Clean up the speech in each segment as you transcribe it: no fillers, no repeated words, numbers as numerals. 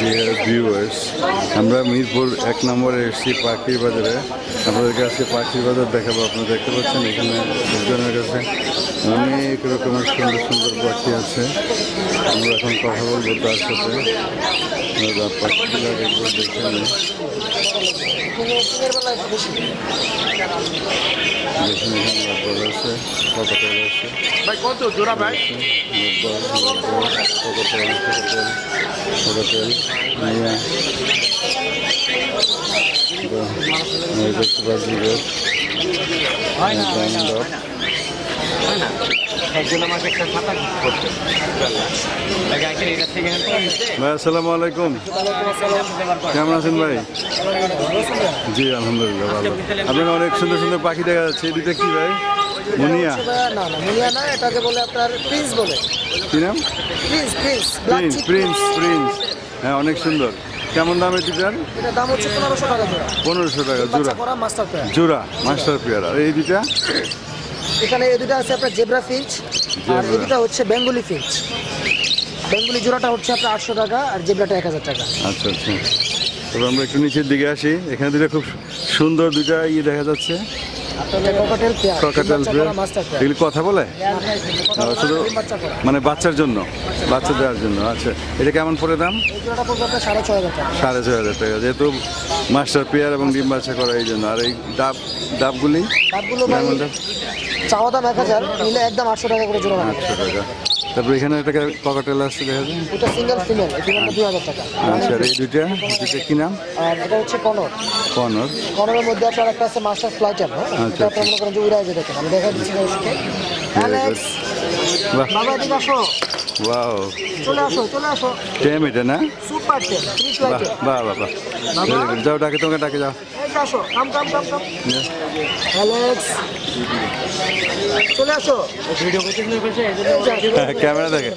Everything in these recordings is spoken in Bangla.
ডিয়ার ভিউয়ার্স, আমরা মিরপুর 1 নম্বরে এসেছি পাখির বাজারে। আপনাদেরকে আজকে পাখির বাজার দেখাবো। আপনারা দেখতে পাচ্ছেন এখানে লোকজনের কাছে অনেক রকমের সুন্দর সুন্দর পাখি আছে। আমরা এখন কথা বলবো তার সাথে, পাখিগুলো একবার দেখে নিই। দেখুন এখানে লাভবার্ড আছে, ককাটেল আছে। ভাই কত জোড়া ভাই? ভাই আসসালামু আলাইকুম, কেমন আছেন ভাই? জি আলহামদুলিল্লাহ ভালো। আপনাকে অনেক সুন্দর সুন্দর পাখি দেখা যাচ্ছে। এই দুটো কি ভাই? মুনিয়া? না না মুনিয়া না, এটাকে বলে আপনার প্রিন্স বলে। কি নাম? Prince Prince Prince Prince Prince. হ্যাঁ অনেক সুন্দর। কেমন দাম এই দুটার? এটার দাম হচ্ছে 1500 টাকা জোড়া। 1500 টাকা জোড়া? করা মাস্টার পেয়ার। জোড়া মাস্টার পেয়ার। আর এই দুটা? এখানে এই দুটো আছে আপনার জেব্রা ফিঞ্চ, আর এই দুটো হচ্ছে বেঙ্গলি ফিঞ্চ। বেঙ্গলি জোড়াটা হচ্ছে আপনার 800 টাকা, আর জেব্রাটা 1000 টাকা। আচ্ছা আচ্ছা। তবে আমরা একটু নিচের দিকে আসি। এখানে দুটো খুব সুন্দর দুটা দেখা যাচ্ছে, cockatiel pair. Cockatiel pair. Master pair. এগুলি কথা বলে? শুধু মানে বাচ্চার জন্য, বাচ্চা দেওয়ার জন্য। আচ্ছা, এটা কেমন পড়ে দাম? এই জোড়াটা পড়বে আপনার 6500 টাকা। 6500 টাকা, যেহেতু মাস্টার পেয়ার এবং ডিম বাচ্চা করা এই জন্য। আর এই ডাবগুলি? ডাবগুলো ভাই চাওয়া দাম 1000, নিলে একদম 800 টাকা করে জোড়া হবে। 800 টাকা। তারপরে এখানে একটা ককাটেল আসছে দেখা যায়, এটা সিঙ্গেল ফিমেল, এই ফিমেলটা 2000 টাকা। আচ্ছা। আর এই দুটা কি নাম? আর এটা হচ্ছে কনর। কনর। কনরের মধ্যে আপনার একটা আছে মাস্টার ফ্লাইটার। হ্যাঁ, এটা আপনারা মনে করেন যে উড়ায় যে দেখেন, আমি দেখাই দিচ্ছি দর্শককে। অ্যালেক্স, বাহ বাবা এদিকে আসো, ওয়াও, চলে আসো চলে আসো। টেম এটা না? সুপার টেম, 3 বাহ ফ্লাইটার। বাহ বাহ বাহ। Very good. যাও ডাকে, তোমাকে ডাকে যাও। এই যে আসো, কাম কাম কাম কাম। অ্যালেক্স, চলে আসো। ভিডিও করতে শুরু করেছে, এই জন্য ক্যামেরা দেখে,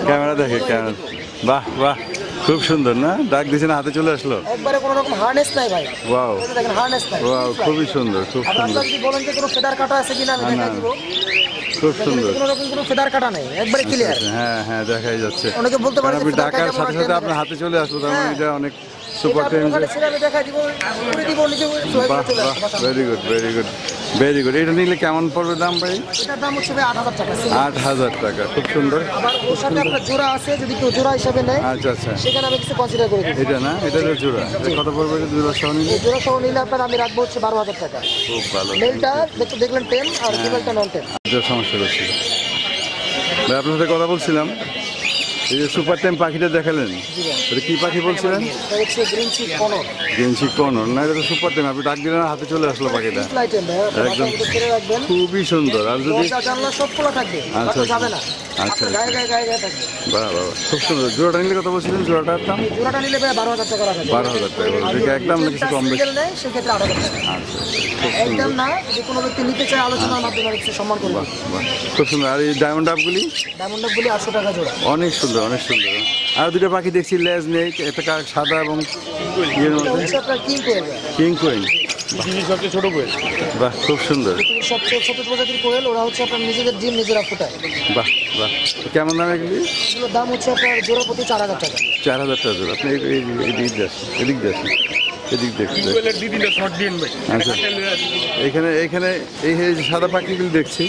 ক্যামেরা দেখে, ক্যামেরা। বাহ বাহ, খুব সুন্দর না? ডাক দিছে না, হাতে চলে আসলো। একবারে কোনো রকম হার্নেস নাই ভাই। ওয়াও এই যে দেখেন হার্নেস নাই। ওয়াও, খুবই সুন্দর, খুব আর সুন্দর, আপনারা যদি বলেন যে কোনো ফেদার কাটা আছে কিনা, আমি দেখাই দিব। খুব সুন্দর। কোনো রকম কোনো ফেদার কাটা নেই, একবারে ক্লিয়ার। হ্যাঁ হ্যাঁ, দেখাই যাচ্ছে। অনেকে বলতে পারে যে আপনি ফেদার ডাকার কাটা সাথে সাথে আপনার হাতে চলে আসলো, তার মানে এটা অনেক সুপার টেম। আমি দেখাই দিব, করে দিব, নিজে ফ্লাই বাহ করে চলে বাহ, আসবে। Very good very good very good. এটা নিলে কেমন পড়বে দাম ভাই? এটার দাম হচ্ছে ভাই 8000 টাকা। 8000 টাকা, খুব সুন্দর। আবার ওর সাথে আপনার জোড়া আছে, যদি কেউ জোড়া হিসাবে নেয় আচ্ছা আচ্ছা, সেখানে আমি কিছু কনসিডার করে দিই। এটা না, এটা হলো জোড়া। এটা কত পড়বে জোড়া সহ নিলে? এই জোড়া সহ নিলে আপনার আমি রাখবো হচ্ছে 12000 টাকা। খুব ভালো। মেলটা দেখলেন 10 আর ফিমেলটা নন 10। সমস্যা হচ্ছে ভাই, আপনার সাথে কথা বলছিলাম, এই যে সুপার টাইম পাখিটা দেখালেন, এটা কি পাখি বলছিলেন? এটা হচ্ছে গ্রিন চিক কনর। গেঞ্জি কনর না? এটা তো সুপার টাইম। আপনি ডাক দিলেন, হাতে চলে আসলো পাখিটা। ফ্লাইট এন্ড একদম ছেড়ে রাখবেন। খুবই সুন্দর। আর যদি দরজা জানলা সব খোলা থাকবে, আচ্ছা, বাতাস যাবে না। আচ্ছা, আপনার গায়ে গায়ে গায়ে গায়ে থাকবে। বাহ বাহ, খুব সুন্দর। জোড়াটা নিলে কত বলছিলেন? জোড়াটার দাম এই জোড়াটা নিলে ভাই 12000 টাকা রাখা যাবে। 12000 টাকা। এটা একদম না কিছু কম বেশি? সিঙ্গেল নেয় সেক্ষেত্রে 8000 টাকা। আচ্ছা, খুব একদম সুন্দর। না, যদি কোনো ব্যক্তি নিতে চায় আলোচনার মাধ্যমে আমি কিছু সম্মান করবো। বাহ বাহ, খুব সুন্দর। আর এই ডায়মন্ড আপগুলি? ডায়মন্ড বলি 800 টাকা জোড়া। অনেক সুন্দর অনেক সুন্দর। আর দুটো পাখি দেখছি, লেজ নেই, একটা সাদা এবং ইয়ের এটা মধ্যে হচ্ছে আপনার কিং কোয়েল। কিং কোয়েল। সবচেয়ে ছোট কোয়েল। বাহ, খুব সুন্দর। পৃথিবীর সবচেয়ে ছোট প্রজাতির কোয়েল। ওরা হচ্ছে আপনার নিজেদের ডিম নিজেরা ফোটায়। বাহ বাহ, কেমন দাম এগুলি? এগুলোর দাম হচ্ছে আপনার জোড়া প্রতি 4000 টাকা। 4000 টাকা জোড়া। আপনি এদিক দিয়ে আসুন, এদিক দিয়ে আসুন, এদিক দেখুন। কোয়েলের দিদিটা শর্ট দিন ভাই। আচ্ছা, এখানে এখানে এই যে সাদা পাখিগুলি দেখছি,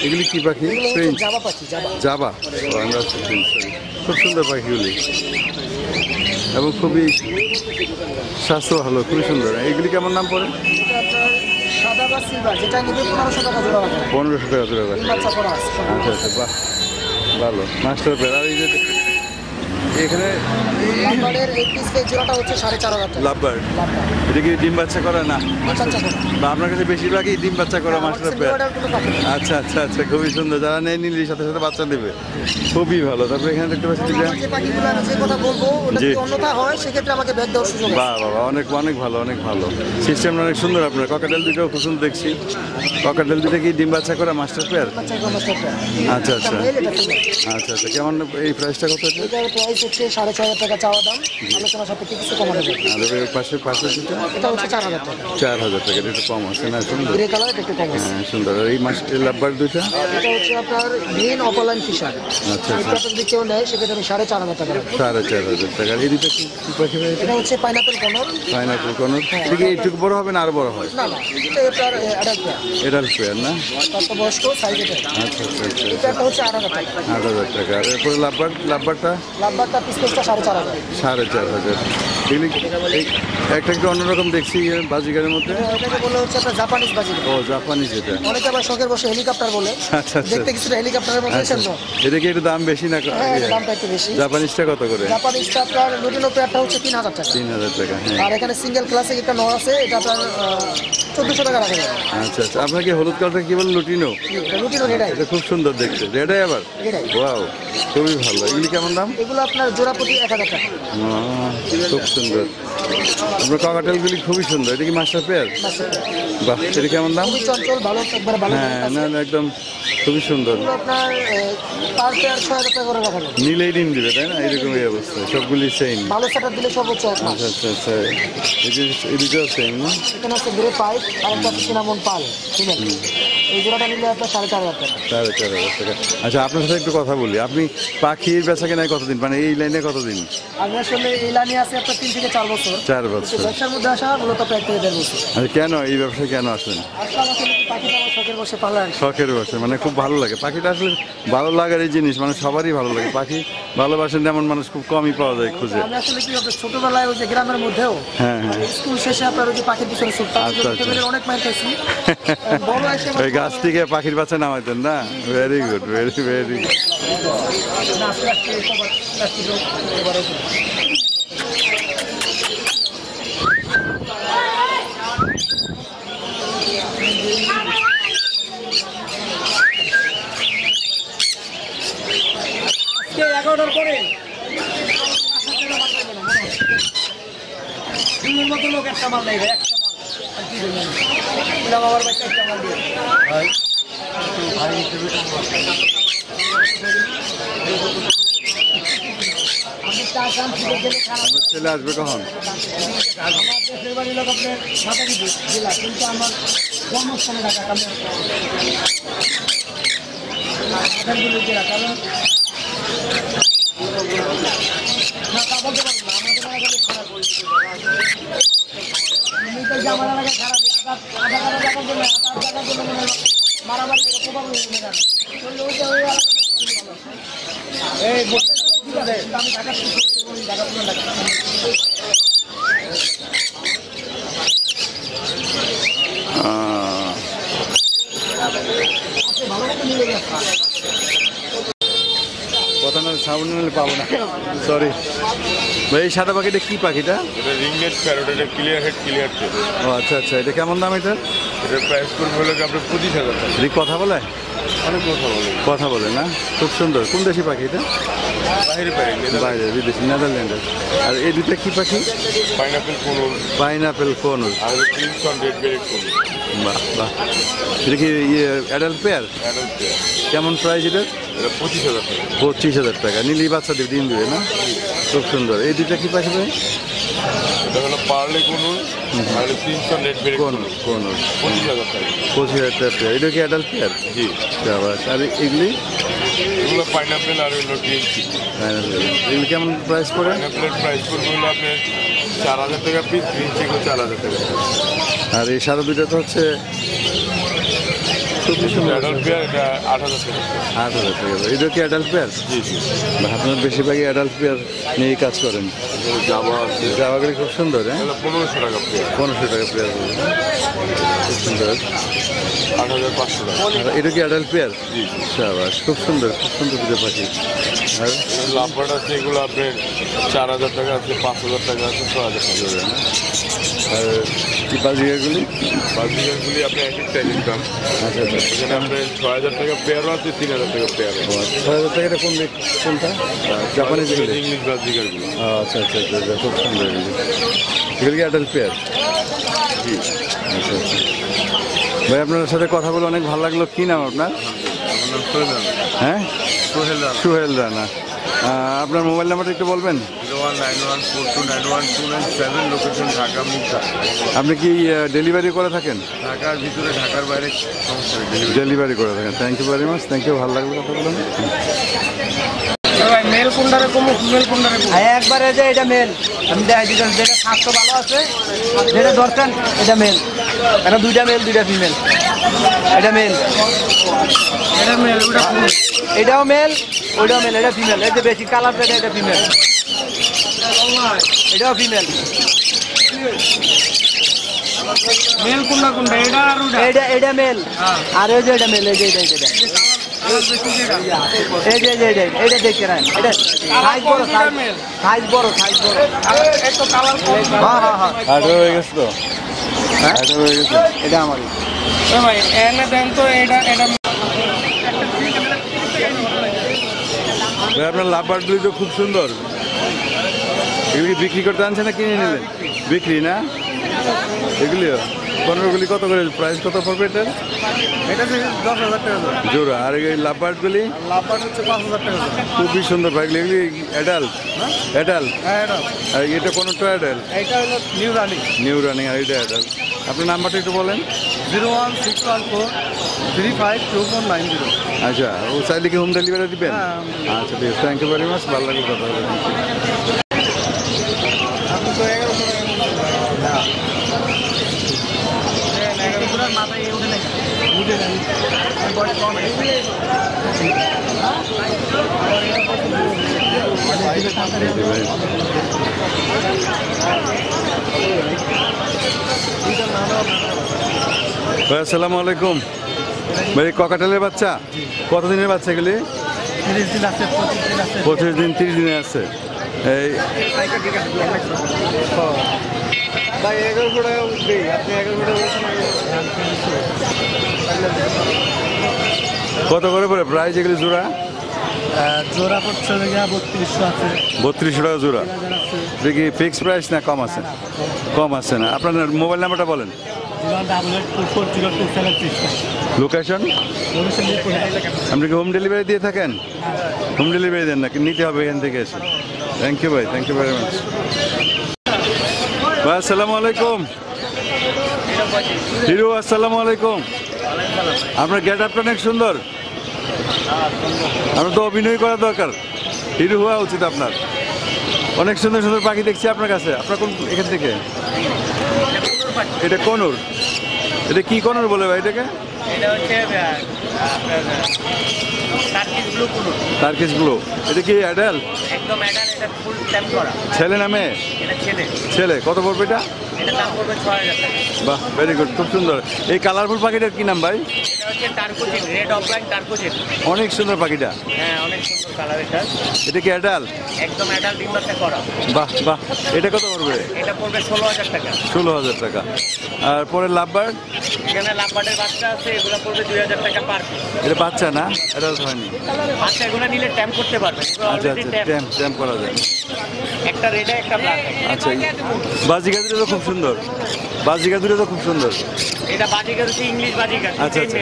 এগুলি কি পাখি? এগুলো হচ্ছে ফ্রেঞ্চ জাবা পাখি, জাবা। জাবা। আমরা খুব সুন্দর পাখিগুলি এবং খুবই স্বাস্থ্য ভালো, খুবই সুন্দর। এইগুলি কেমন দাম পড়ে? এটা আপনার সাদা বা সিলভার, যেটা নিবে 1500 টাকা জোড়া রাখা। 1500 টাকা জোড়া রাখে। বাচ্চা করা আছে। আচ্ছা আচ্ছা, বাহ ভালো। Master pair. আর এই যে এখানে লাভবার্ডের এই পিস এই জোড়াটা হচ্ছে 4500 টাকা। লাভবার্ড, লাভবার্ড এটা কি ডিম বাচ্চা করা না? বাচ্চা করা। বা আপনার কাছে বেশিরভাগই ডিম বাচ্চা করা মাস্টার পেয়ার? অর্ডার কোনো পাখি না। আচ্ছা আচ্ছা আচ্ছা, খুবই সুন্দর। যারা নেই নিলে সাথে সাথে বাচ্চা দেবে, খুবই ভালো। তারপরে এখানে দেখতে পাচ্ছি যে, আমার যে পাখিগুলো আমি যে কথা বলবো ওটা জি। যদি অন্যথা হয় সেক্ষেত্রে আমাকে ব্যাগ দেওয়ার সুযোগ আছে। বাহ বাবা, অনেক অনেক ভালো, অনেক ভালো। সিস্টেমটা অনেক সুন্দর আপনার। ককাটেল দুটোও খুব সুন্দর দেখছি। ককাটেল দুটো কি ডিম বাচ্চা করা মাস্টার পেয়ার? বাচ্চা করা মাস্টার পেয়ার। আচ্ছা আচ্ছা এটা মেল, এটা ফিমেল। আচ্ছা আচ্ছা, কেমন এই প্রাইসটা কত? এটার প্রাইস প্রাইস হচ্ছে 6,500 টাকা চাওয়া দাম, আলোচনা সাপেক্ষে কিছু কমানো যাবে। আর এর পাশে দুটো এটা হচ্ছে 4,000 টাকা। 4,000 টাকা, এটা একটু কম আছে না? সুন্দর, গ্রে কালার, এটা একটু কম আছে। হ্যাঁ সুন্দর। আর এই মাছ লাভবার দুইটা? এটা হচ্ছে আপনার গ্রিন অপালাইন ফিশার। আচ্ছা এটা আচ্ছা, যদি কেউ নেয় সেক্ষেত্রে আমি 4,500 টাকা রাখবো। 4,500 টাকা। আর এই দুটো কি কি পাখি ভাই? এটা হচ্ছে পাইনাপেল কনর। পাইনাপেল কোন? এটা কি এইটুকু বড় হবে না আরো বড় হয়? না না, এটা আপনার অ্যাডাল্ট পেয়ার, এডাল্ট পেয়ার না? প্রাপ্তবয়স্ক সাইজ এটা। আচ্ছা আচ্ছা আচ্ছা, এটা একটা হচ্ছে 8,000 টাকা। 8,000 টাকা। আর এরপরে লাভবারটা লাভবারটা পিস পিসটা 4,500। 4,500। এগুলি একটা একটু অন্যরকম দেখছি বাজিগারের মধ্যে। এটাকে বলে হচ্ছে আপনার জাপানিজ বাজিগার। ও জাপানি যেটা। অনেকে আবার শখের বসে হেলিকপ্টার বলে, আচ্ছা আচ্ছা দেখতে কিছুটা হেলিকপ্টারের মতো আচ্ছা। সুন্দর। এটা কি একটু দাম বেশি না? হ্যাঁ, এটার দামটা একটু বেশি। জাপানিজটা কত করে? জাপানিজটা আপনার লুটিনো পেয়ারটা হচ্ছে 3,000 টাকা। 3,000 টাকা, হ্যাঁ। আর এখানে সিঙ্গেল ক্লাসিক একটা নর আছে, এটা আপনার 1,400 টাকা রাখা যাবে। আচ্ছা আচ্ছা, আপনাকে হলুদ কালারটা কি বলেন? লুটিনো? এটা লুটিনো রেডাই। এটা খুব সুন্দর দেখতে। রেডাই আবার? রেডাই। ওয়াও, খুবই ভালো। এগুলি কেমন দাম? এগুলো আপনার জোড়া প্রতি 1,000 টাকা। খুব সুন্দর। আপনার কাকাটেলগুলি খুবই সুন্দর। এটা কি মাস্টার পেয়ার? বাহ, এটা কেমন দাম? খুবই চঞ্চল, ভালো, একবারে ভালো। হ্যাঁ, না না, একদম খুবই সুন্দর। এগুলো আপনার পার পেয়ার 6,000 টাকা করে রাখা যাবে। নিলেই ডিম দিবে, তাই না? এরকম এই অবস্থা, সবগুলি সেম। ভালো সেটার দিলে সর্বোচ্চ 1 মাস। আচ্ছা আচ্ছা আচ্ছা, এই দুটো সেম না? এখানে হচ্ছে গ্রে পাইপ আর একটা হচ্ছে সিনামন পাল, ঠিক আছে? এই জোড়াটা নিলে আপনার 4,500 টাকা। 4,500 টাকা। আচ্ছা, আপনার সাথে একটু কথা বলি। আপনি পাখির বেচা কেনায় কতদিন, মানে এই লাইনে কতদিন? আমি আসলে এই লাইনে আছে আপনার 3 থেকে 4 বছর। 4 কিন্তু বছর। ব্যবসার মধ্যে আসা মূলত প্রায় 1 থেকে 1.5 বছর। আচ্ছা, কেন এই ব্যবসায় কেন আসলেন? আসলাম আসলে কি পাখিটা আমার শখের বসে পালা আর কি। শখের বসে, মানে খুব ভালো লাগে পাখিটা। আসলে ভালো লাগার এই জিনিস, মানে সবারই ভালো লাগে পাখি। ভালোবাসেন এমন মানুষ খুব কমই পাওয়া যায় খুঁজে। আমি আসলে কি আপনার ছোটবেলায় ওই যে গ্রামের মধ্যেও হ্যাঁ হ্যাঁ, স্কুল শেষে আপনার ওই যে পাখির পিছনে ছুটতাম, আচ্ছা, আচ্ছা। ফ্যামিলির অনেক মাইর খাইছি। বড় এসে ওই গাছ থেকে পাখির বাচ্চা নামাইতেন না? Very good, very very good. না আস্তে আস্তে সবার প্লাস্টিক এবারে আজকে 11টার পরে দিনের মতো লোক একটা মাল নেই ভাই, একটা মাল আর কি বলবেন? বললাম আমার বাচ্চা একটা মাল দিয়ে ভাই আমি চা খান থেকে গেলে খারাপ। আপনার ছেলে আসবে কখন? আমার দেশের বাড়ি লোক আপনার মাতারিপুর জেলা, কিন্তু আমার জন্মস্থানে ঢাকা কারণ জেলা, কারণ না তা বলতে পারবো না, আমাদের এলাকায় খারাপ হয়েছে। এমনিতে যে আমার এলাকায় খারাপ, আধা আধা টাকার জন্য মনে হয় মারামারি করে প্রভাব হয়েছে না। ওই এলাকায় এই বলতে ঠিক আছে, আমি ঢাকা ঢাকা পুরো ঢাকা কথা না, সাউন্ড নিলে পাবো না, সরি ভাই। এই সাদা পাখিটা কি পাখিটা? এটা রিংনেট প্যারট, এটা ক্লিয়ার হেড ক্লিয়ার টেল। ও আচ্ছা আচ্ছা, এটা কেমন দাম এটা? এটার প্রাইস পড়বে হলো আপনার 25,000 টাকা। এটা কি কথা বলে? অনেক কথা বলে, কথা বলে না? খুব সুন্দর। কোন দেশি পাখি এটা? বাইরে পাই বাইরে, বিদেশি, নেদারল্যান্ডের। আর এই দুটা কি পাখি? পাইনাপেল কোন পাইনাপেল কোনুর। আর ক্রিমসন রেড বেরেট কোন। বাহ বাহ, এটা কি অ্যাডাল্ট পেয়ার? অ্যাডাল্ট পেয়ার, কেমন প্রাইস এটা? এটা 25,000 টাকা। 25,000 টাকা। নিলি বাচ্চা দেবে, ডিম দেবে না? খুব সুন্দর। এই দুটা কি পাখি ভাই? এটা হলো পার্লে কোন আর ক্রিমসন রেড বেরেট কোন। কোনুর, কোনুর। 25,000 টাকা। 25,000 টাকা পেয়ার। এটা কি অ্যাডাল্ট পেয়ার? জি, আবার আর এগুলি? এগুলো পাইনাপেল আর হলো গ্রিন চিক। এগুলি কেমন প্রাইস পড়ে? পাইনাপেলের প্রাইস পড়বে হলো আপনার 4,000 টাকা পিস, গ্রিন চিকও 4,000 টাকা। আর এই সাদা দুটা তো হচ্ছে খুবই সুন্দর। অ্যাডাল্ট পেয়ার, এটা 8,000 টাকা। 8,000 টাকা। এটা কি অ্যাডাল্ট পেয়ার? জি জি, আপনার বেশিরভাগই অ্যাডাল্ট পেয়ার নিয়েই কাজ করেন। জাবা আছে, জামাগুলি খুব সুন্দর, হ্যাঁ? এগুলো 1500 টাকা পেয়ার। 1500 টাকা পেয়ার হবে। খুব সুন্দর। 8,500 টাকা। আর এটা কি অ্যাডাল্ট পেয়ার? জি জি, শাবাশ, খুব সুন্দর, খুব সুন্দর দুটো পাখি। আর লাভবার্ড আছে, এগুলো আপনার 4,000 টাকা আছে, 5,000 টাকা আছে, 6,000 টাকা আছে। আর কি বাজিগারগুলি? বাজিগারগুলি আপনার এক একটা এক এক দাম। আচ্ছা আচ্ছা। এখানে আপনার 6,000 টাকা পেয়ারও আছে, 3,000 টাকা পেয়ারও আছে। 6,000 টাকা। এটা কোনটা? জাপানিজ এগুলি? ইংলিশ বাজিগারগুলো। আচ্ছা আচ্ছা আচ্ছা আচ্ছা, খুব সুন্দর এগুলি। এগুলি কি অ্যাডাল্ট পেয়ার? জি, আচ্ছা আচ্ছা। ভাই, আপনার সাথে কথা বলে অনেক ভালো লাগলো। কি নাম আপনার? আমার নাম সোহেল রানা। হ্যাঁ, সোহেল রানা। সুহেল রানা। আপনার মোবাইল নাম্বারটা একটু বলবেন? 0191429129 লোকেশন ঢাকা মুগদা। আপনি কি ডেলিভারি করে থাকেন? ঢাকার ভিতরে ঢাকার বাইরে সমস্যা নেই, ডেলিভারি করে থাকেন। Thank you very much, thank you, ভালো লাগলো কথা বলুন। মেল কোনটারে কম, ফিমেল কোনটারে কম? একবারে যে এটা মেল, আমি দেখাই দিলাম যেটা স্বাস্থ্য ভালো আছে, যেটা দরকার এটা মেল। এটা দুইটা মেল দুইটা ফিমেল। এটা মেল, এটা মেল, ওটা ফিমেল। এটাও মেল, ওইটাও মেল, এটা ফিমেল। এই যে বেশি কালার যেটা এটা ফিমেল, এটাও ফিমেল। মেল কোনটা কোনটা? এটা আর ওটা? এটা মেল, আর এই যে এটা মেল, এই যে এটা এটা এই যে এটা দেখতে রাখেন। এটা সাইজ বড়, সাইজ বড়, সাইজ বড়। একটু কালার কম। হ্যাঁ হ্যাঁ হ্যাঁ, 18 হয়ে গেছে তো? 18 হয়ে গেছে। এটা আমারই। ভাই এনে দেন তো। এটা ভাই আপনার লাভবার্ডগুলি তো খুব সুন্দর। এগুলি বিক্রি করতে আনছে না কিনে নিলেন? বিক্রি না এগুলিও? 15গুলি কত করে প্রাইস, কত পড়বে এটার? এটা 10,000 টাকা জোড়া। আর এই লাভবার্ডগুলি? লাভবার্ড হচ্ছে 5,000 টাকা। খুবই সুন্দর ভাই। এগুলি অ্যাডাল্ট? অ্যাডাল্ট। হ্যাঁ এটা। আর এটা কোনোটা অ্যাডাল্ট? এটা হলো নিউ রানিং। নিউ রানিং, আর এটা অ্যাডাল্ট। আপনার নাম্বারটা একটু বলেন। 01614352490। আচ্ছা, ও চাইলে কি হোম ডেলিভারি দিবেন? হ্যাঁ। আচ্ছা ঠিক আছে, থ্যাংক ইউ ভেরি মাচ, ভালো লাগলো কথা বলে। আপনি তো 11 মাথায় উঠে নাকি উঠে নেন। ভাই আসসালামু আলাইকুম। ভাই ককাটেলের বাচ্চা? কতদিনের বাচ্চা এগুলি? 30 দিন আছে, 25 দিন আছে। 25 দিন 30 দিনে আছে। এই ভাই 11 টাকা উঠবে, আপনি 11 কত করে পড়ে প্রাইস এগুলি জোড়া? জোড়া পড়ছে 3200 আছে। 3200 টাকা জোড়া। আছে এটা কি ফিক্সড প্রাইস না কম আছে? কম আছে না। আপনার মোবাইল নাম্বারটা বলেন। 088240273। লোকেশন? আপনি কি হোম ডেলিভারি দিয়ে থাকেন? হোম ডেলিভারি দেন নাকি নিতে হবে এখান থেকে এসে? থ্যাংক ইউ ভাই, থ্যাংক ইউ ভেরি মাচ। ভাই আসসালামু আলাইকুম। হিরো আসসালামু আলাইকুম। আপনার গেট আপটা অনেক সুন্দর। আপনার তো অভিনয় করা দরকার, হিরো হওয়া উচিত আপনার। অনেক সুন্দর সুন্দর পাখি দেখছি আপনার কাছে। আপনার কোন এখান থেকে? এটা কোনুর? এটা কি কোনুর বলে ভাই এটাকে? এটা হচ্ছে টার্কিশ ব্লু কোন। Turkish blue. এটা কি অ্যাডাল্ট? একদম অ্যাডাল্ট। এটা ফুল ট্যাম্প করা। ছেলে না মেয়ে? এটা ছেলে। ছেলে। কত পড়বে এটা? এটা দাম পড়বে 6000 টাকা। বাহ, ভেরি গুড, খুব সুন্দর। এই কালারফুল পাখিটার কি নাম ভাই? এটা হচ্ছে টার্কোজিন, রেড অফলাইন টার্কোজিন। অনেক সুন্দর পাখিটা। হ্যাঁ অনেক সুন্দর কালার এটা। এটা কি অ্যাডাল্ট? একদম অ্যাডাল্ট ডিম বাচ্চা করা। বাহ বাহ, এটা কত পড়বে? এটা পড়বে 16000 টাকা। 16,000 টাকা। আর পরে লাভবার্ড? এখানে লাভবার্ডের বাচ্চা আছে, এগুলো পড়বে 2000 টাকা পার পিস। এটা বাচ্চা না, অ্যাডাল্ট হয়নি? বাচ্চা এগুলো নিলে ট্যাম্প করতে পারবে। এগুলো আচ্ছা অলরেডি আচ্ছা, ট্যাম্প ট্যাম্প করা যায়। একটা রেড একটা ব্ল্যাক। আচ্ছা, বাজিকা দুটো তো খুব সুন্দর। বাজিকা দুটো তো খুব সুন্দর। এটা বাজিকার হচ্ছে ইংলিশ বাজিকার। আচ্ছা আচ্ছা,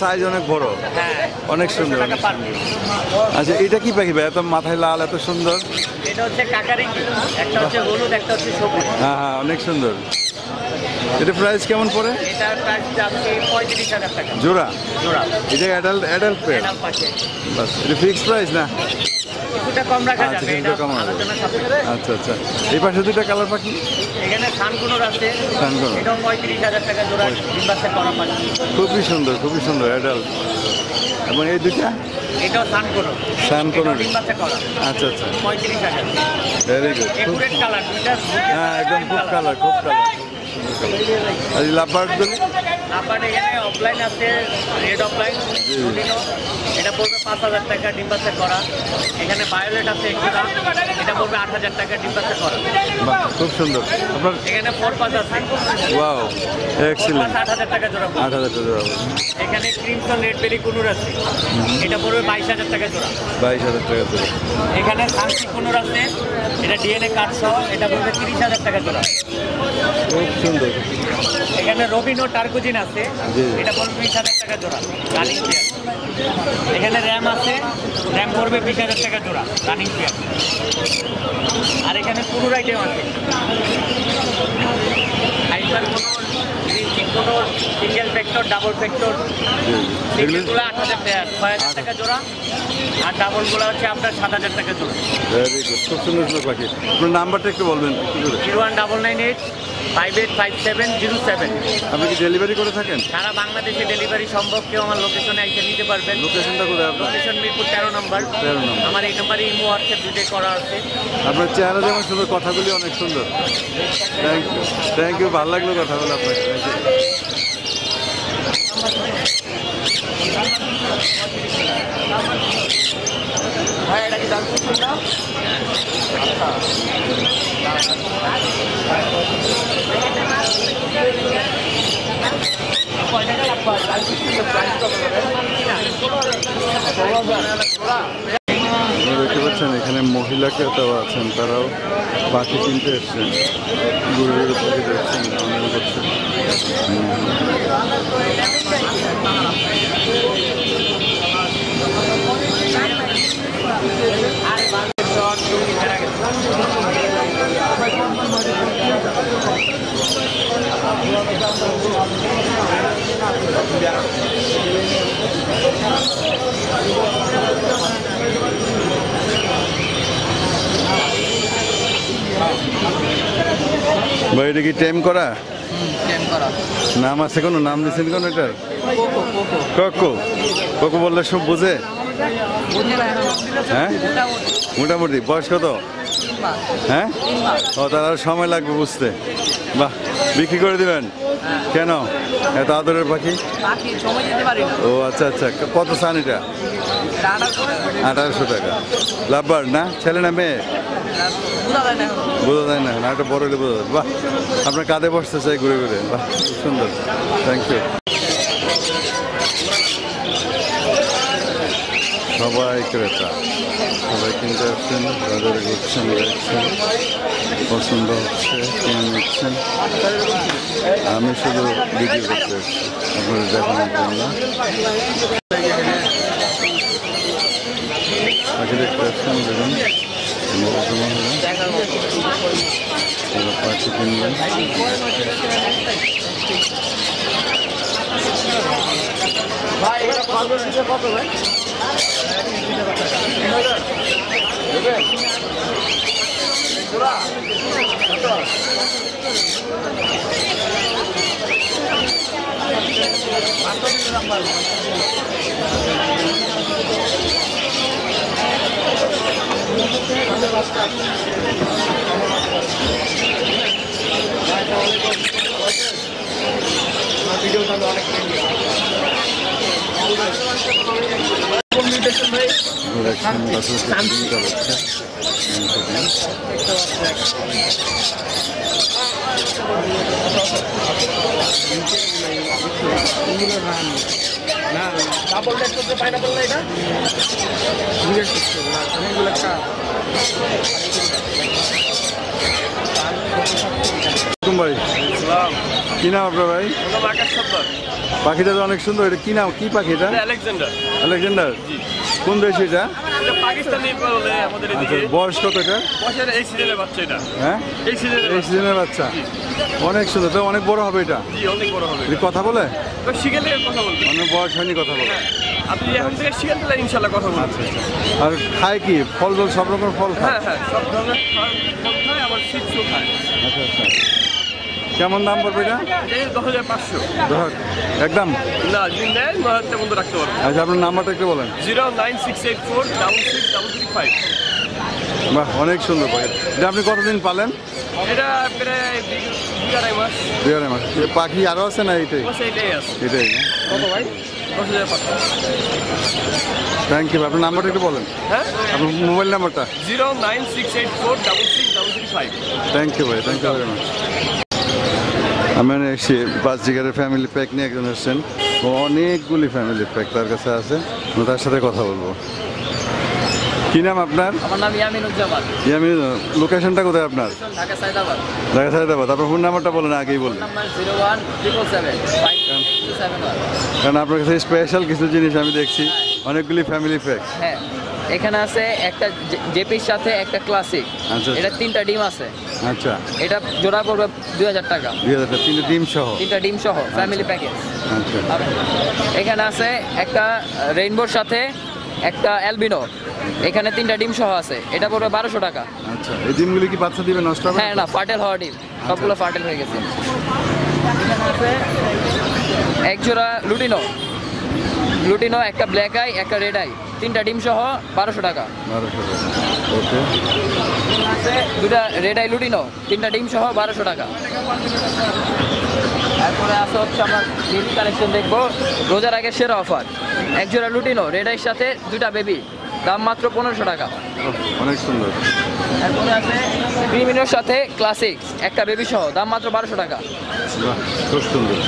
সাইজ অনেক বড়, হ্যাঁ অনেক সুন্দর। টাকা পার পিস। আচ্ছা, এটা কি পাখি ভাই? এত মাথায় লাল, এত সুন্দর। এটা হচ্ছে কাকারি, একটা হচ্ছে হলুদ একটা হচ্ছে সবুজ। হ্যাঁ হ্যাঁ, অনেক সুন্দর। এটা প্রাইস কেমন পড়ে? এটার প্রাইস যাচ্ছে 35,000 টাকা জোড়া? জোড়া। এটা অ্যাডাল্ট পেয়ার? এটার পাশে বাস, এটা ফিক্সড প্রাইস না? কিছুটা কম রাখা আচ্ছা, যাবে। কিছুটা এটা কম হবে। আলোচনা সাপেক্ষে। আচ্ছা আচ্ছা, এই পাশে দুইটা কালার পাখি? এখানে সানকুনোর আছে, সানকুনোর। এটাও 35,000 টাকা জোড়া। ডিম বাচ্চা করা পাখি। খুবই সুন্দর, খুবই সুন্দর অ্যাডাল্ট। এবং এই দুইটা? এটাও সানকুনোর। সানকুনোর। ডিম বাচ্চা করা। আচ্ছা আচ্ছা, 35,000। Very good. একুরেট কালার দুইটা। হ্যাঁ একদম খুব কালার, খুব কালার। আর এই লাভবার্ডগুলি? আপনার এখানে অফলাইন আছে, রেড অফলাইন রুটিনো। এটা পড়বে 5,000 টাকা ডিম বাচ্চা করা। এখানে ভায়োলেট আছে একটা, এটা পড়বে 8,000 টাকা ডিম বাচ্চা করা। বাহ, খুব সুন্দর। আপনার? এখানে ফোরপাস আছে, ওয়াও, এক্সিলেন্ট। 8,000 টাকা জোড়া পড়বে। 8,000 টাকা জোড়া। এখানে ক্রিমসন রেড বেলি কুনুর আছে, এটা পড়বে 22,000 টাকা জোড়া। 22,000 টাকা জোড়া। এখানে সানসি কুনুর আছে, এটা ডিএনএ কার্ড সহ, এটা পড়বে 30,000 টাকা জোড়া। খুব সুন্দর। এখানে রবিনো টার্কুজিন আছে, জি। এটা পড়বে 20,000 টাকা জোড়া। Running pair. এখানে র্যাম আছে, র্যাম পড়বে 20,000 টাকা জোড়া রানিং পেয়ার। আর এখানে পুরো আইটেম আছে, hyper motor, motor, single factor, double factor. সিঙ্গেলগুলো 8,000 টাকা, 6,000 টাকা জোড়া। আর ডাবলগুলো হচ্ছে আপনার 7,000 টাকা জোড়া। ভেরি গুড, খুব সুন্দর সুন্দর পাখি। আপনার নাম্বারটা একটু বলবেন কি করে? 01998 585707। আপনি কি ডেলিভারি করে থাকেন? সারা বাংলাদেশে ডেলিভারি সম্ভব, কেউ আমার লোকেশনে এসে নিতে পারবেন। লোকেশনটা কোথায় আপনার? লোকেশন মিরপুর 13 নম্বর। 13 নম্বর। আমার এই নম্বরে ইমো হোয়াটসঅ্যাপ দুটোই করা আছে। আপনার চেহারা যেমন সুন্দর, কথাগুলি অনেক সুন্দর। থ্যাংক ইউ, ভালো লাগলো কথা বলে আপনাকে। ভাই এটা কি দাম করছেন না? আপনারা দেখতে পাচ্ছেন এখানে মহিলা ক্রেতাও আছেন, তারাও পাখি কিনতে এসছেন। গরুর পাখি দেখছেন, অনেক করছেন। ভাই এটা কি টাইম করা? নাম আছে কোনো? নাম দিচ্ছেন কোনো এটার? কোকো। কোকো বললে সব বুঝে? হ্যাঁ, মোটামুটি। বয়স কত? হ্যাঁ, ও তার আর সময় লাগবে বুঝতে। বাহ, বিক্রি করে দিবেন? কেন, এত আদরের পাখি? ও আচ্ছা আচ্ছা, কত চান এটা? 1800 টাকা। লাভবার না, ছেলে না মেয়ে? বোঝা যায় না, না একটা বড় হলে বোঝা যায়। বাহ, আপনার কাঁধে বসতে চাই ঘুরে ঘুরে। বাহ, খুব সুন্দর, থ্যাংক ইউ। সবাই ক্রেতা, সবাই কিনতে আসছেন, বাজারে ঘুরছেন, দেখছেন, পছন্দ হচ্ছে, কিনে নিচ্ছেন। আমি শুধু ভিডিও করতে এসেছি আপনাদের দেখানোর জন্য। পাখি দেখতে আসছেন, দেখুন মৌসুমা হলো, পাখি কিনবেন। ভাই এটা কত কত ভাই? দেখছেন বাছুর হচ্ছে। না ডাবল রেট করতে পাইনাপল না এটা? অনেকগুলো ভাই কি নাম আপনার ভাই? পাখিটা তো অনেক সুন্দর। এটা কি নাম, কি পাখি এটা? আলেকজান্ডার। আলেকজান্ডার। কোন দেশ এটা? পাকিস্তানি বলে আমাদের আচ্ছা, বয়স কত এটা? বছরের এই সিজনের বাচ্চা এটা। হ্যাঁ, এই সিজনের এই সিজনের বাচ্চা। অনেক সুন্দর, তো অনেক বড় হবে এটা। জি, অনেক বড় হবে। এটা কথা বলে? তো শিখেলে কথা বলতে মানে বয়স হয়নি কথা বলে? আপনি এখন থেকে শিখেন তাহলে ইনশাল্লাহ কথা বলবেন। আচ্ছা আচ্ছা। আর খায় কি? ফল টল সব রকম ফল খায়? হ্যাঁ হ্যাঁ, সব ধরনের ফল খায়, আবার সিপসও খায়। আচ্ছা আচ্ছা। কেমন দাম পড়বে এটা? এই 10,500। ধর একদম না, যদি নেন 9,000 বন্ধ রাখতে পারবেন। আচ্ছা, আপনার নাম্বারটা একটু বলেন। 09684663335। বাহ, অনেক সুন্দর পাখি। এটা আপনি কতদিন পালেন? এটা প্রায় 2-2.5 মাস। 2.5 মাস। পাখি আরও আছে না এইটাই? বসে এটাই আছে। এটাই না? কত ভাই? 10,500। Thank you. আপনার নাম্বারটা একটু বলেন। হ্যাঁ, আপনার মোবাইল নাম্বারটা। 09684663335। থ্যাংক ইউ ভাই, থ্যাংক ইউ ভেরি মাচ। আমি এসে বাসজিগারের ফ্যামিলি প্যাক নিয়ে একজন এসছেন, অনেকগুলি ফ্যামিলি প্যাক তার কাছে আছে, আমি তার সাথে কথা বলবো। কি নাম আপনার? আমার নাম ইয়ামিনুজ্জামান, আমি লোকেশনটা কোথায় আপনার? ঢাকা সাইদাবাদ। ঢাকা সাইদাবাদ। আপনার ফোন নাম্বারটা বলেন, আগেই বলেন। Number 01777 two 7 1। কারণ আপনার কাছে স্পেশাল কিছু জিনিস আমি দেখছি, অনেকগুলি ফ্যামিলি প্যাক। হ্যাঁ, এখানে আছে একটা জেপির সাথে একটা ক্লাসিক। আচ্ছা। এটা 3টা ডিম আছে। আচ্ছা, এটা জোড়া পড়বে 2000 টাকা। 2000 টাকা, 3 ডিম সহ। 3টা ডিম সহ ফ্যামিলি প্যাকেজ। আচ্ছা, এখানে আছে একটা রেইনবোর সাথে একটা অ্যালবিনো, এখানে 3টা ডিম সহ আছে, এটা পড়বে 1200 টাকা। আচ্ছা। এই ডিমগুলি কি বাচ্চা দিবে, নষ্ট হবে? হ্যাঁ না, ফাটেল হওয়া ডিম, সবগুলো ফাটেল হয়ে গেছে। এখানে আছে এক জোড়া লুটিনো, একটা ব্ল্যাক আই, একটা রেড আই, 3টা ডিম সহ 1200 টাকা। 1200 টাকা। ওকে। আছে দুটা রেড আই লুটিনো, 3টা ডিম সহ 1200 টাকা। তারপরে আছে হচ্ছে আমরা বেবি কালেকশন দেখবো, রোজার আগে সেরা অফার, এক জোড়া লুটিনো রেড আইয়ের সাথে 2টা বেবি, দাম মাত্র 1500 টাকা। অনেক সুন্দর। তারপরে আছে ক্রিমিনোর সাথে ক্লাসিক, একটা বেবি সহ, দাম মাত্র 1200 টাকা। বাহ, খুব সুন্দর।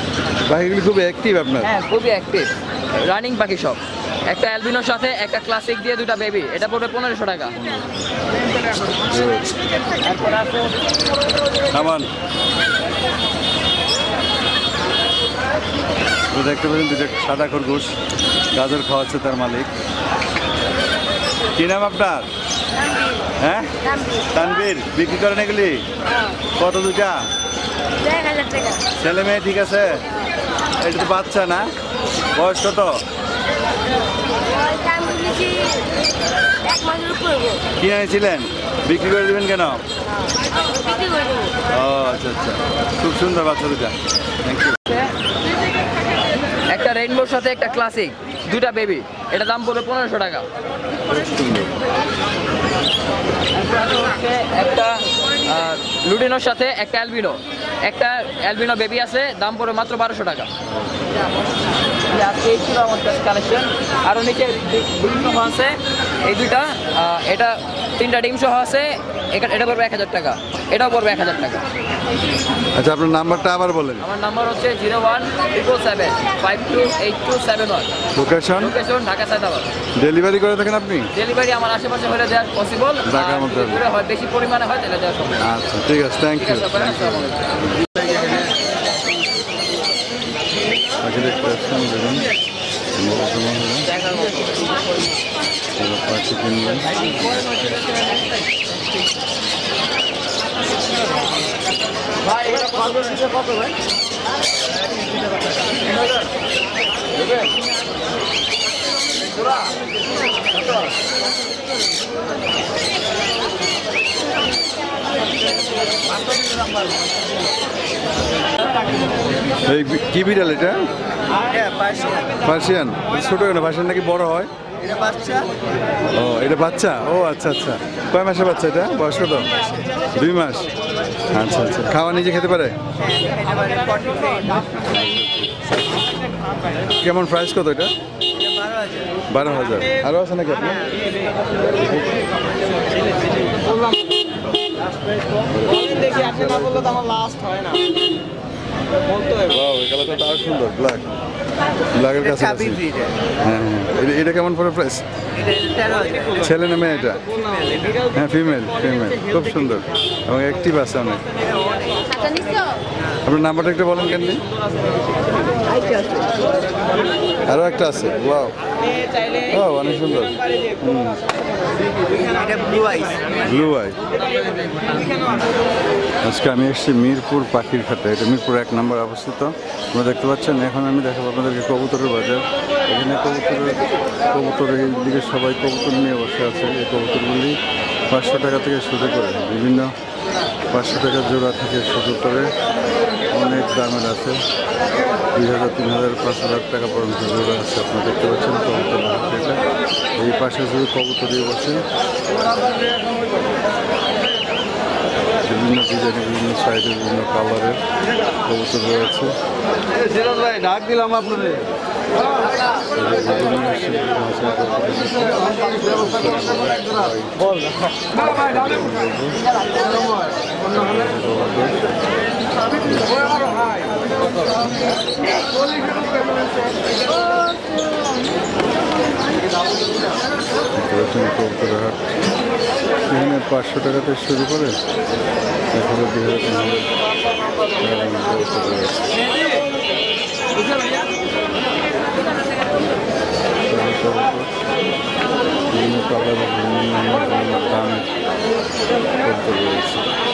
পাখিগুলি খুব অ্যাক্টিভ আপনার। হ্যাঁ, খুবই অ্যাক্টিভ, রানিং পাখি সব। একটা অ্যালবিনোর সাথে একটা ক্লাসিক দিয়ে 2টা বেবি, এটা পড়বে 1500 টাকা। তারপরে আছে সামান তো দেখতে পাচ্ছেন, দুটো সাদা খরগোশ, গাজর খাওয়াচ্ছে তার মালিক। কি নাম আপনার? হ্যাঁ, তানবীর। বিক্রি করেন এগুলি কত? 2টা? 1000 টাকা। ছেলে মেয়ে ঠিক আছে? এটা তো বাচ্চা না? বয়স কত? দাম বলেছি 1 মাসের উপর হবো। কিনে এনেছিলেন, বিক্রি করে দেবেন কেন? বিক্রি করে দেবো। ও আচ্ছা আচ্ছা, খুব সুন্দর বাচ্চা 2টা। Thank you. একটা রেইনবোর সাথে একটা ক্লাসিক, 2টা বেবি, এটা দাম পড়বে 1500 টাকা। খুব সুন্দর। একটা লুটিনোর সাথে একটা অ্যালবিনো বেবি আছে, দাম পড়বে মাত্র 1200 টাকা। আজকে এই ছিল আমার কালেকশন। আরও নিচে বিভিন্ন আছে, এই 2টা, এটা 3টা ডিম সহ আছে, এটা পড়বে 1000 টাকা, এটাও পড়বে 1000 টাকা। আচ্ছা, আপনার নাম্বারটা আবার বলেন। আমার নাম্বার হচ্ছে 0177528271। Location? Location Dhaka Sayedabad. Delivery করে থাকেন আপনি? ডেলিভারি আমার আশেপাশে হলে দেওয়া পসিবল, ঢাকার মধ্যে হলে? হয় বেশি পরিমাণে হয় তাহলে দেওয়া সম্ভব। আচ্ছা, ঠিক আছে, থ্যাংক ইউ। পাখি দেখতে আসছেন, দেখুন পাখি কিনবেন। এই কি বিড়াল এটা? পার্সিয়ান। ছোট কেন? পার্সিয়ান নাকি বড় হয়? ও, এটা বাচ্চা? ও আচ্ছা আচ্ছা। কয় মাসের বাচ্চা এটা? বয়স কত? 2 মাস। আচ্ছা আচ্ছা। খাওয়া নিজে খেতে পারে? কেমন প্রাইস কত এটা? 12,000। আরও আছে নাকি আপনার? দেখি আপনি না বললে তো আমার লাস্ট হয় না। বলতে হবে। ওয়াও, এই কালারটা তো আরো সুন্দর, ব্ল্যাকের কাছে আছে। হ্যাঁ হ্যাঁ। এটা কেমন পড়ে প্রাইস? ছেলে না মেয়ে এটা? হ্যাঁ, ফিমেল। খুব সুন্দর এবং অ্যাক্টিভ আছে অনেক। আপনার নাম্বারটা একটু বলেন কেন? আরও একটা আছে। ওয়াও, ও অনেক সুন্দর। Blue eye. আজকে আমি এসেছি মিরপুর পাখির খাতে। এটা মিরপুর 1 নম্বর অবস্থিত। আপনারা দেখতে পাচ্ছেন। এখন আমি দেখাবো আপনাদেরকে কবুতরের বাজার। এখানে কবুতরের দিকে সবাই কবুতর নিয়ে বসে আছে। এই কবুতরগুলি 500 টাকা থেকে শুরু করে বিভিন্ন 500 টাকা জোড়া থেকে শুরু করে অনেক দামের আছে। 2000, 3000, 5000 টাকা পর্যন্ত জোড়া আছে। আপনারা দেখতে পাচ্ছেন কবুতর এটা। এই পাশে শুধু কবুতরই বসে। বিভিন্ন ডিজাইনের, বিভিন্ন সাইজের, বিভিন্ন কালারের কবুতর রয়েছে। ডাক দিলাম আপনাদের। এখানে 500 টাকা থেকে শুরু করে এখানে 2000 টাকা বাচ্চার উপর বিভিন্ন কালার বিভিন্ন দামের করতে রয়েছে।